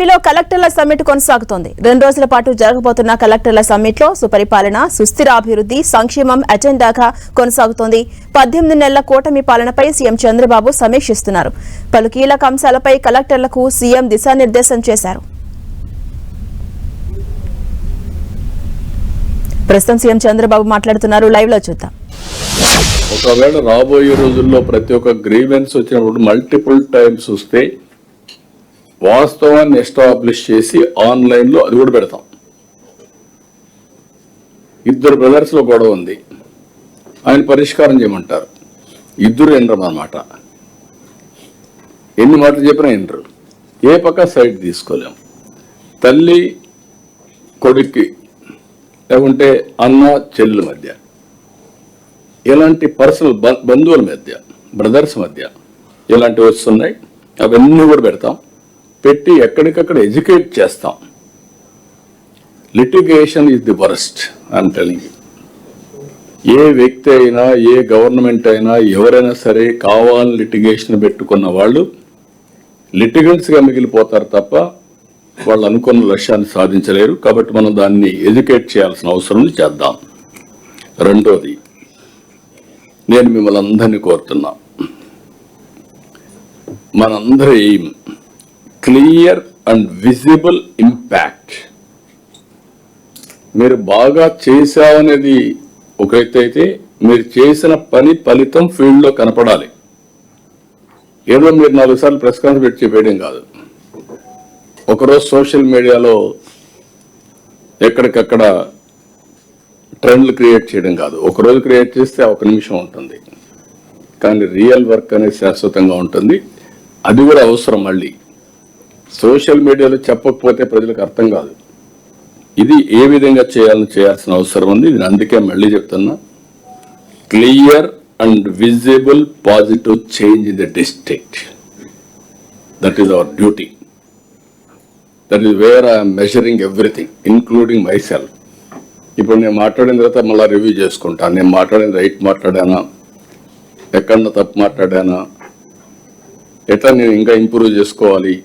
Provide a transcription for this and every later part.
ఏపీలో కలెక్టర్ల సమ్మిట్ కొనసాగుతోంది. 2 రోజుల పాటు జరగబోతున్న కలెక్టర్ల సమ్మిట్ లో సుపరిపాలన, సుస్థిర అభివృద్ధి, సంక్షేమం ఎజెండాగా కొనసాగుతోంది. 18 నెలల కూటమి పాలనపై సీఎం చంద్రబాబు సమీక్షిస్తున్నారు. పలు కీలక అంశాలపై కలెక్టర్లకు సీఎం దిశానిర్దేశం చేశారు. ప్రస్తుతం సీఎం చంద్రబాబు మాట్లాడుతున్నారు. లైవ్ లో చూద్దాం. ఒకవేళ రాబోయే రోజుల్లో ప్రతి ఒక్క గ్రీవెన్స్ వచ్చినప్పుడు మల్టిపుల్ టైమ్స్ వస్తే వాస్తవాన్ని ఎస్టాబ్లిష్ చేసి ఆన్లైన్ లో అది కూడా పెడతాం. 2 బ్రదర్స్ లో గొడవ ఉంది, ఆయన పరిష్కారం చేయమంటారు. 2 వినరు అన్నమాట. ఎన్ని మాటలు చెప్పినా వినరు. ఏ పక్క సైడ్ తీసుకోలేం. తల్లి కొడుక్కి లేకుంటే అన్న చెల్లి మధ్య ఇలాంటి పర్సనల్ బంధువుల మధ్య బ్రదర్స్ మధ్య ఇలాంటివి వస్తున్నాయి. అవన్నీ కూడా పెడతాం. పెట్టి ఎక్కడికక్కడ ఎడ్యుకేట్ చేస్తాం. Litigation is the worst I'm telling you. ఏ వ్యక్తి అయినా, ఏ గవర్నమెంట్ అయినా, ఎవరైనా సరే కావాలని లిటిగేషన్ పెట్టుకున్న వాళ్ళు లిటిగెంట్స్ గా మిగిలిపోతారు తప్ప వాళ్ళు అనుకున్న లక్ష్యాన్ని సాధించలేరు. కాబట్టి మనం దాన్ని ఎడ్యుకేట్ చేయాల్సిన అవసరం చేద్దాం. రెండోది, నేను మిమ్మల్ని అందరినీ కోరుతున్నా, మనందరి aim clear and visible impact. మీరు బాగా చేశావనేది ఒక ఎత్తు అయితే, మీరు చేసిన పని ఫలితం ఫీల్డ్ లో కనపడాలి. ఏదో మీరు 4 సార్లు ప్రెస్ కాన్ఫరెన్స్ పెట్టి చెప్పేయడం కాదు. ఒకరోజు సోషల్ మీడియాలో ఎక్కడికక్కడ ట్రెండ్లు క్రియేట్ చేయడం కాదు. ఒకరోజు క్రియేట్ చేస్తే 1 నిమిషం ఉంటుంది, కానీ రియల్ వర్క్ అనేది శాశ్వతంగా ఉంటుంది. అది కూడా అవసరం. మళ్ళీ సోషల్ మీడియాలో చెప్పకపోతే ప్రజలకు అర్థం కాదు. ఇది ఏ విధంగా చేయాల్సిన అవసరం ఉంది. నేను అందుకే మళ్ళీ చెప్తున్నా, clear and visible positive change in the district. That is our duty. That is where I'm measuring everything, including my self. ఇప్పుడు నేను మాట్లాడిన తర్వాత మళ్ళీ రివ్యూ చేసుకుంటాను. నేను మాట్లాడిన రైట్ మాట్లాడానా, ఎక్కడన్నా తప్పు మాట్లాడానా, ఎట్లా నేను ఇంకా ఇంప్రూవ్ చేసుకోవాలి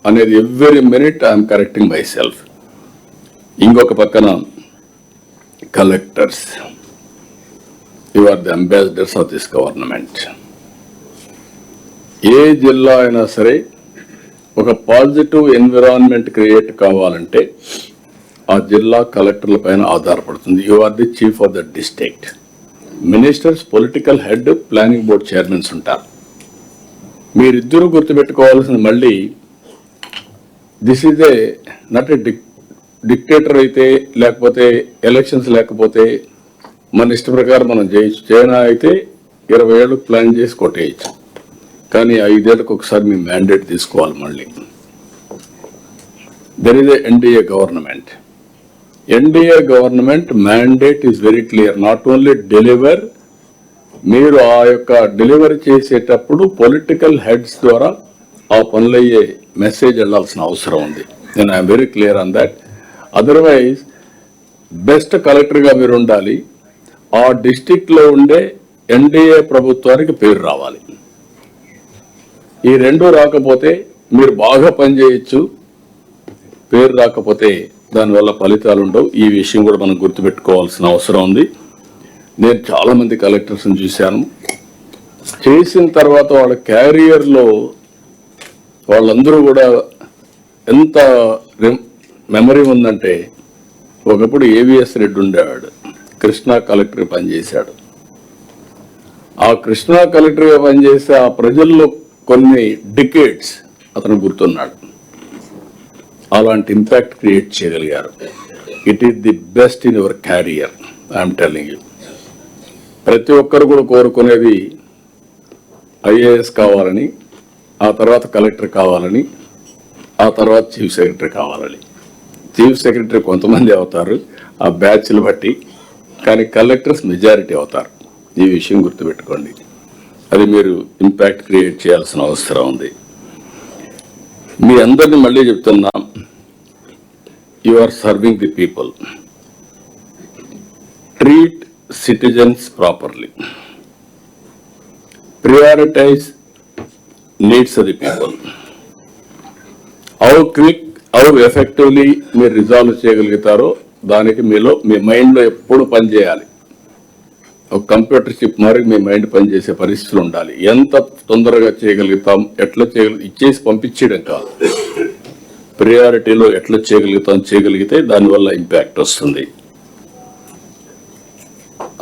అనేది every minute I'm correcting myself. ఇంకొక పక్కన collectors, you are the ambassadors of this government. ఏ జిల్లా అయినా సరే ఒక పాజిటివ్ ఎన్విరాన్మెంట్ క్రియేట్ కావాలంటే ఆ జిల్లా కలెక్టర్ల పైన ఆధారపడుతుంది. You are the chief of the district. Ministers, political head, planning board chairmans ఉంటారు. మీరిద్దరూ గుర్తుపెట్టుకోవాల్సింది మళ్ళీ, this is a not a dictator అయితే, లేకపోతే ఎలక్షన్స్ లేకపోతే మన ఇష్ట ప్రకారం మనం చేయొచ్చు. చైనా అయితే 20 ఏళ్ళకు ప్లాన్ చేసి కొట్టేయచ్చు, కానీ 5 ఏళ్ళకు ఒకసారి మీ మ్యాండేట్ తీసుకోవాలి. మళ్ళీ there is a NDA government. NDA government mandate is very clear. Not only deliver, మీరు ఆ యొక్క డెలివరీ చేసేటప్పుడు పొలిటికల్ హెడ్స్ ద్వారా ఆ పనులయ్యే మెసేజ్ వెళ్లాల్సిన అవసరం ఉంది. నేను I'm very clear on that. Otherwise best కలెక్టర్గా మీరు ఉండాలి. ఆ డిస్ట్రిక్ట్ లో ఉండే ఎన్డీఏ ప్రభుత్వానికి పేరు రావాలి. ఈ 2 రాకపోతే మీరు బాగా పనిచేయచ్చు, పేరు రాకపోతే దానివల్ల ఫలితాలు ఉండవు. ఈ విషయం కూడా మనం గుర్తుపెట్టుకోవాల్సిన అవసరం ఉంది. నేను చాలా మంది కలెక్టర్స్ని చూశాను. చేసిన తర్వాత వాళ్ళ క్యారియర్లో వాళ్ళందరూ కూడా ఎంత మెమరీ ఉందంటే, ఒకప్పుడు ఏవిఎస్ రెడ్డి ఉండేవాడు, కృష్ణా కలెక్టర్ పనిచేశాడు. ఆ కృష్ణా కలెక్టర్గా పనిచేస్తే ఆ ప్రజల్లో కొన్ని డికేడ్స్ అతను గుర్తున్నాడు. అలాంటి ఇంపాక్ట్ క్రియేట్ చేయగలిగారు. It is the best in your carrier, I'm telling you. ప్రతి ఒక్కరు కూడా కోరుకునేది ఐఏఎస్ కావాలని, ఆ తర్వాత కలెక్టర్ కావాలని, ఆ తర్వాత చీఫ్ సెక్రటరీ కావాలని. చీఫ్ సెక్రటరీ కొంతమంది అవుతారు ఆ బ్యాచ్లు బట్టి, కానీ కలెక్టర్స్ మెజారిటీ అవుతారు. ఈ విషయం గుర్తుపెట్టుకోండి. అది మీరు ఇంపాక్ట్ క్రియేట్ చేయాల్సిన అవసరం ఉంది. మీ అందరినీ మళ్ళీ చెప్తున్నా, you are serving the people. Treat citizens properly. Prioritize needs of the people. How quick how effectively మీరు రిజాల్వ్ చేయగలుగుతారో దానికి మీ మైండ్లో ఎప్పుడు పనిచేయాలి. ఒక కంప్యూటర్ చిప్ మరి మీ మైండ్ పనిచేసే పరిస్థితులు ఉండాలి. ఎంత తొందరగా చేయగలుగుతాం, ఎట్లా ఇచ్చేసి పంపించేయడం కాదు, ప్రియారిటీలో ఎట్లా చేయగలిగితే దానివల్ల ఇంపాక్ట్ వస్తుంది.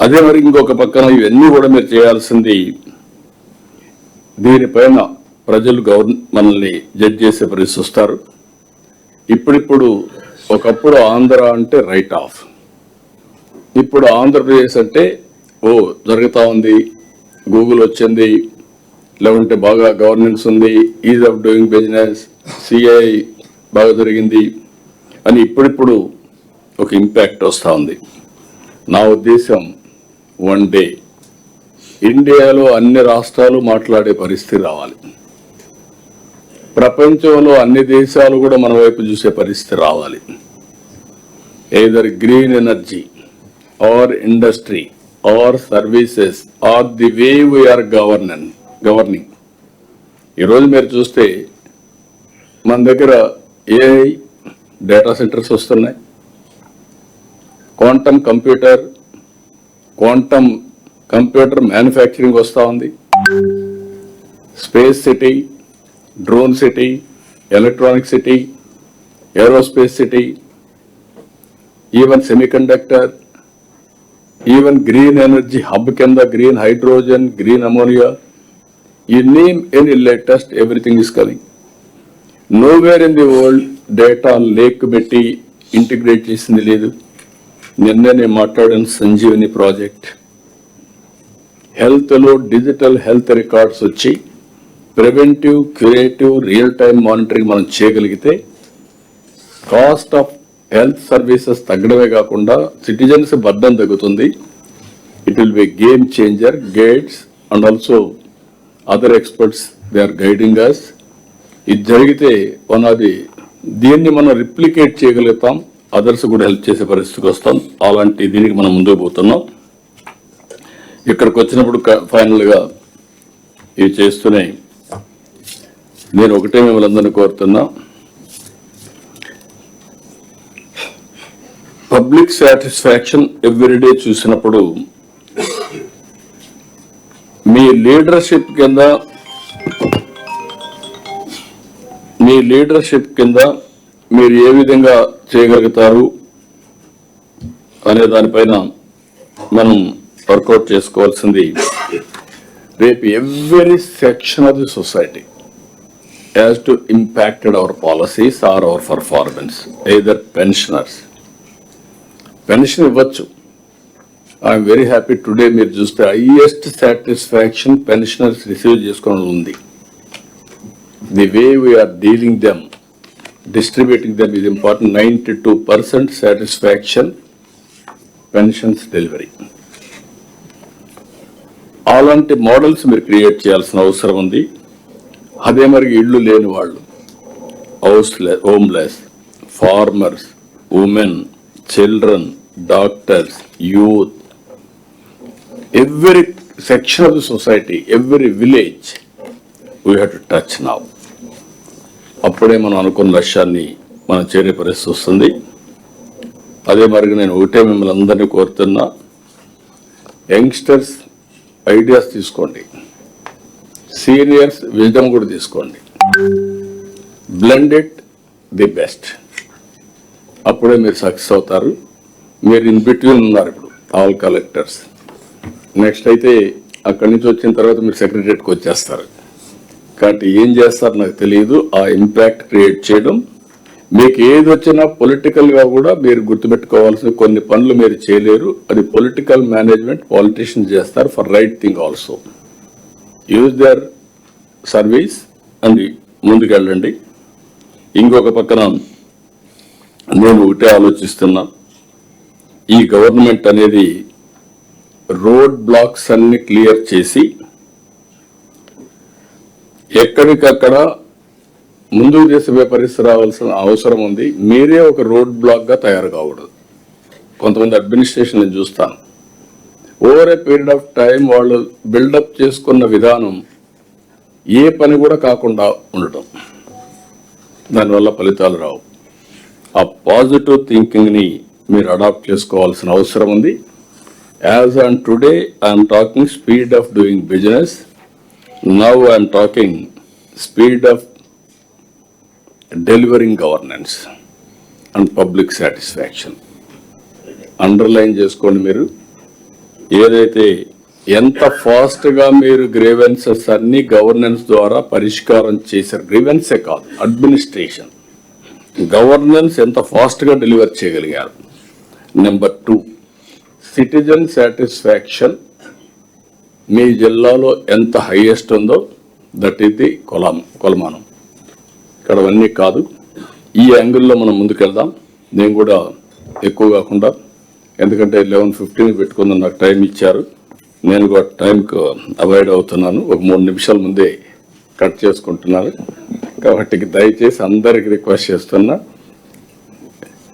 అదే మరి ఇంకొక పక్కన ఇవన్నీ కూడా మీరు చేయాల్సింది, దీనిపైన ప్రజలు మనల్ని జడ్జ్ చేసే పరిస్థితి వస్తారు. ఇప్పుడిప్పుడు ఒకప్పుడు ఆంధ్ర అంటే రైట్ ఆఫ్, ఇప్పుడు ఆంధ్రప్రదేశ్ అంటే జరుగుతూ ఉంది, గూగుల్ వచ్చింది, లేకుంటే బాగా గవర్నెన్స్ ఉంది, is of doing business, CI బాగా జరిగింది అని ఇప్పుడిప్పుడు ఒక ఇంపాక్ట్ వస్తూ ఉంది. నా ఉద్దేశం వన్ డే ఇండియాలో అన్ని రాష్ట్రాలు మాట్లాడే పరిస్థితి రావాలి, ప్రపంచంలో అన్ని దేశాలు కూడా మన వైపు చూసే పరిస్థితి రావాలి. Either green energy or industry or services or the way we are governing. ఈరోజు మీరు చూస్తే మన దగ్గర ఏఐ డేటా సెంటర్స్ వస్తున్నాయి, క్వాంటమ్ కంప్యూటర్ మ్యానుఫ్యాక్చరింగ్ వస్తూ ఉంది, space city, drone city, electronic city, aerospace city, even semiconductor, even green energy hub కింద green hydrogen, green ammonia, you name any latest, everything is coming. Nowhere in the world data lake పెట్టి integrate చేసింది లేదు. నిన్ననే మాట్లాడిన Sanjeevani project, హెల్త్లో digital health records వచ్చి preventive, curative, real time monitoring మనం చేయగలిగితే కాస్ట్ ఆఫ్ హెల్త్ సర్వీసెస్ తగ్గడమే కాకుండా సిటిజన్స్ బర్డన్ తగ్గుతుంది. It will be game changer. Guides and also other experts they are guiding us. ఇది జరిగితే దీన్ని మనం రిప్లికేట్ చేయగలుగుతాం, అదర్స్ కూడా హెల్ప్ చేసే పరిస్థితికి వస్తాం. అలాంటి దీనికి మనం ముందుకు పోతున్నాం. ఇక్కడికి వచ్చినప్పుడు ఫైనల్గా ఇవి చేస్తూనే నేను ఒకటే మిమ్మల్ని అందరినీ కోరుతున్నా, పబ్లిక్ సాటిస్ఫాక్షన్ ఎవ్రీడే చూసినప్పుడు మీ లీడర్షిప్ కింద మీరు ఏ విధంగా చేయగలుగుతారు అనే దానిపైన మనం వర్కౌట్ చేసుకోవాల్సింది. రేపు every section of the society has to impacted our policies or our performance. Either pension ఇవ్వచ్చు. ఐఎమ్ వెరీ హ్యాపీ టుడే మీరు చూస్తే హైయెస్ట్ సాటిస్ఫాక్షన్ పెన్షనర్స్ రిసీవ్ చేసుకోవడం ఉంది. The way we're dealing them, distributing them is important. 92% satisfaction pensions delivery. అలాంటి models మీరు create చేయాల్సిన అవసరం ఉంది. అదే మరి ఇళ్ళు లేని వాళ్ళు, homeless, farmers, women, children, doctors, youth, every section of the society, every village, we have to touch now. అప్పుడే మనం అనుకున్న లక్ష్యాన్ని మనం చేరే పరిస్థితి వస్తుంది. అదే మరి నేను ఒకటే మిమ్మల్ని అందరినీ కోరుతున్నా, యంగ్స్టర్స్ ఐడియాస్ తీసుకోండి, సీనియర్స్ విజ్డమ్ కూడా తీసుకోండి, బ్లెండ్ ఇట్ ది బెస్ట్. అప్పుడే మీరు సక్సెస్ అవుతారు. మీరు ఇన్ బిట్వీన్ ఉన్నారు ఇప్పుడు, ఆల్ కలెక్టర్స్. నెక్స్ట్ అయితే అక్కడి నుంచి వచ్చిన తర్వాత మీరు సెక్రటరియట్కి వచ్చేస్తారు. కాబట్టి ఏం చేస్తారు నాకు తెలియదు. ఆ ఇంపాక్ట్ క్రియేట్ చేయడం, మీకు ఏది వచ్చినా పొలిటికల్గా కూడా మీరు గుర్తుపెట్టుకోవాల్సిన కొన్ని పనులు మీరు చేయలేరు. అది పొలిటికల్ మేనేజ్మెంట్, పాలిటిషియన్స్ చేస్తారు. For right thing also use their service అని ముందుకెళ్ళండి. ఇంకొక పక్కన నేను ఒకటే ఆలోచిస్తున్నా, ఈ గవర్నమెంట్ అనేది రోడ్ బ్లాక్స్ అన్ని క్లియర్ చేసి ఎక్కడికక్కడ ముందుకు చేసే పరిస్థితి రావాల్సిన అవసరం ఉంది. మీరే ఒక రోడ్ బ్లాక్ గా తయారు కాకూడదు. కొంతమంది అడ్మినిస్ట్రేషన్ నేను చూస్తాను, over a period of time వాళ్ళు బిల్డప్ చేసుకున్న విధానం ఏ పని కూడా కాకుండా ఉండటం, దానివల్ల ఫలితాలు రావు. ఆ పాజిటివ్ థింకింగ్ని మీరు అడాప్ట్ చేసుకోవాల్సిన అవసరం ఉంది. As on today I'm talking speed of doing business. Now I'm talking speed of delivering governance and public satisfaction. Underline చేసుకోండి. మీరు ఏదైతే ఎంత ఫాస్ట్గా మీరు గ్రీవెన్సెస్ అన్ని గవర్నెన్స్ ద్వారా పరిష్కారం చేశారు, గ్రీవెన్సే కాదు అడ్మినిస్ట్రేషన్, గవర్నెన్స్ ఎంత ఫాస్ట్గా డెలివర్ చేయగలిగారు. నెంబర్ 2, సిటిజన్ సాటిస్ఫాక్షన్ మీ జిల్లాలో ఎంత హైయెస్ట్ ఉందో దట్ ఈస్ ది కొలమానం. ఇక్కడ అవన్నీ కాదు, ఈ యాంగిల్లో మనం ముందుకెళ్దాం. నేను కూడా ఎక్కువ కాకుండా, ఎందుకంటే 11:15 పెట్టుకుందాం, నాకు టైం ఇచ్చారు, నేను కూడా టైంకు అవాయిడ్ అవుతున్నాను. ఒక 3 నిమిషాల ముందే కట్ చేసుకుంటున్నాను. కాబట్టి దయచేసి అందరికి రిక్వెస్ట్ చేస్తున్నా,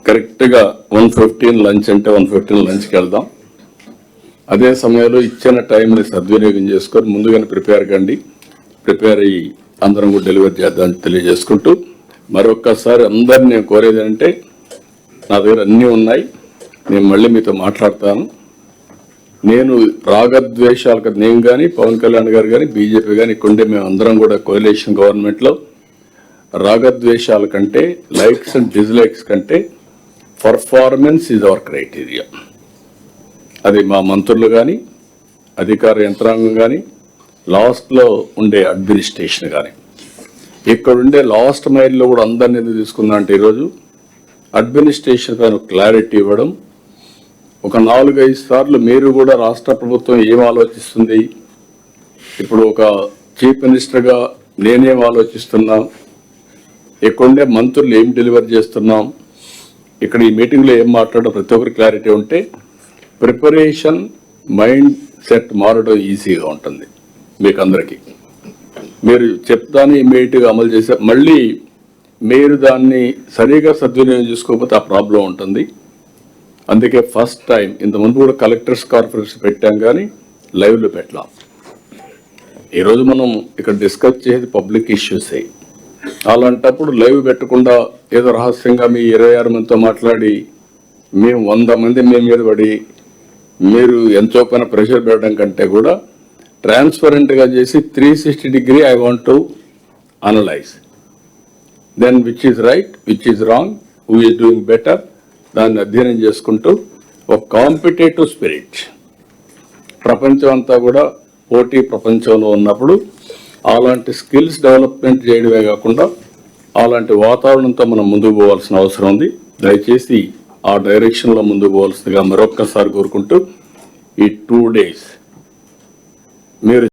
కరెక్ట్గా 1:15 లంచ్ అంటే 1:15 లంచ్కి వెళ్దాం. అదే సమయంలో ఇచ్చిన టైంని సద్వినియోగం చేసుకొని ముందుగానే ప్రిపేర్ అయ్యి అందరం కూడా డెలివరీ చేద్దామని తెలియజేసుకుంటూ, మరొక్కసారి అందరిని నేను కోరేది అంటే, నా దగ్గర అన్నీ ఉన్నాయి, నేను మళ్ళీ మీతో మాట్లాడతాను. నేను రాగద్వేషాలకు, నేను కానీ పవన్ కళ్యాణ్ గారు కానీ బీజేపీ కానీ ఇక్కడే మేము అందరం కూడా కోalition గవర్నమెంట్లో రాగద్వేషాల కంటే, లైక్స్ అండ్ డిస్లైక్స్ కంటే పర్ఫార్మెన్స్ ఈజ్ అవర్ క్రైటీరియా. అది మా మంత్రులు కానీ, అధికార యంత్రాంగం కానీ, లాస్ట్లో ఉండే అడ్మినిస్ట్రేషన్ కానీ, ఇక్కడ ఉండే లాస్ట్ మైల్లో కూడా అందరినీ ఎందుకు తీసుకున్నా అంటే, ఈరోజు అడ్మినిస్ట్రేషన్ పైన క్లారిటీ ఇవ్వడం. ఒక 4-5 సార్లు మీరు కూడా రాష్ట్ర ప్రభుత్వం ఏం ఆలోచిస్తుంది, ఇప్పుడు ఒక చీఫ్ మినిస్టర్గా నేనేం ఆలోచిస్తున్నా, ఇక్కడుండే మంత్రులు ఏం డెలివర్ చేస్తున్నాం, ఇక్కడ ఈ మీటింగ్లో ఏం మాట్లాడడం, ప్రతి ఒక్కరి క్లారిటీ ఉంటే ప్రిపరేషన్ మైండ్ సెట్ మారడం ఈజీగా ఉంటుంది మీకు అందరికీ. మీరు చెప్తాను ఇమ్మీడియట్గా అమలు చేసే, మళ్ళీ మీరు దాన్ని సరిగా సద్వినియోగం చేసుకోకపోతే ఆ ప్రాబ్లం ఉంటుంది. అందుకే ఫస్ట్ టైం, ఇంతకుముందు కూడా కలెక్టర్స్ కాన్ఫరెన్స్ పెట్టాం కానీ లైవ్లో పెట్టాం. ఈరోజు మనం ఇక్కడ డిస్కస్ చేసేది పబ్లిక్ ఇష్యూస్. అలాంటప్పుడు లైవ్ పెట్టకుండా ఏదో రహస్యంగా మీ 26 మందితో మాట్లాడి మేము 100 మంది మీ మీద పడి మీరు ఎంతో పైన ప్రెషర్ పెట్టడం కంటే కూడా ట్రాన్స్పరెంట్గా చేసి 360 degree I want to analyse, then which is right, which is wrong, who is doing better, దాన్ని అధ్యయనం చేసుకుంటూ ఒక కాంపిటేటివ్ స్పిరిట్, ప్రపంచం అంతా కూడా పోటీ ప్రపంచంలో ఉన్నప్పుడు అలాంటి స్కిల్స్ డెవలప్మెంట్ చేయడమే కాకుండా అలాంటి వాతావరణంతో మనం ముందుకు పోవాల్సిన అవసరం ఉంది. దయచేసి ఆ డైరెక్షన్లో ముందుకు పోవాల్సిందిగా మరొక్కసారి కోరుకుంటూ, ఈ 2 days మీరు